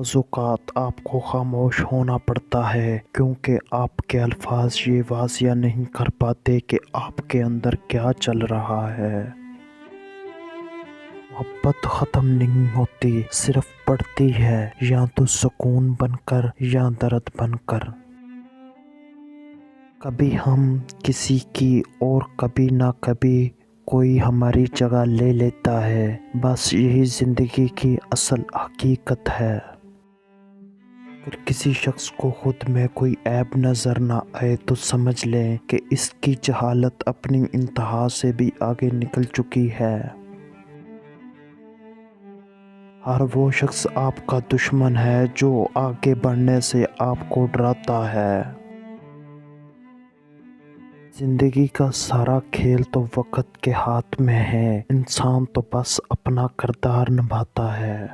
بعض اوقات آپ کو خاموش ہونا پڑتا ہے کیونکہ آپ کے الفاظ یہ واضح نہیں کر پاتے کہ آپ کے اندر کیا چل رہا ہے۔ محبت ختم نہیں ہوتی، صرف بڑھتی ہے، یا تو سکون بن کر یا درد بن کر۔ کبھی ہم کسی کی اور کبھی نہ کبھی کوئی ہماری جگہ لے لیتا ہے، بس یہی زندگی کی اصل حقیقت ہے۔ اگر کسی شخص کو خود میں کوئی عیب نظر نہ آئے تو سمجھ لیں کہ اس کی جہالت اپنی انتہا سے بھی آگے نکل چکی ہے۔ ہر وہ شخص آپ کا دشمن ہے جو آگے بڑھنے سے آپ کو ڈراتا ہے۔ زندگی کا سارا کھیل تو وقت کے ہاتھ میں ہے، انسان تو بس اپنا کردار نبھاتا ہے۔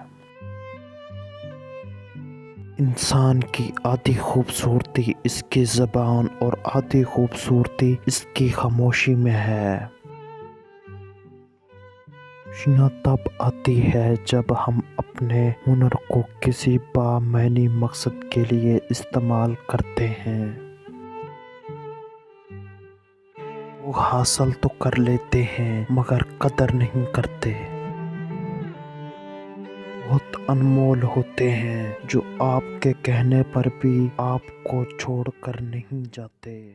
انسان کی آدھی خوبصورتی اس کی زبان اور آدھی خوبصورتی اس کی خاموشی میں ہے۔ خوشیاں تب آتی ہے جب ہم اپنے ہنر کو کسی بامعنی مقصد کے لیے استعمال کرتے ہیں۔ وہ حاصل تو کر لیتے ہیں مگر قدر نہیں کرتے۔ بہت انمول ہوتے ہیں جو آپ کے کہنے پر بھی آپ کو چھوڑ کر نہیں جاتے۔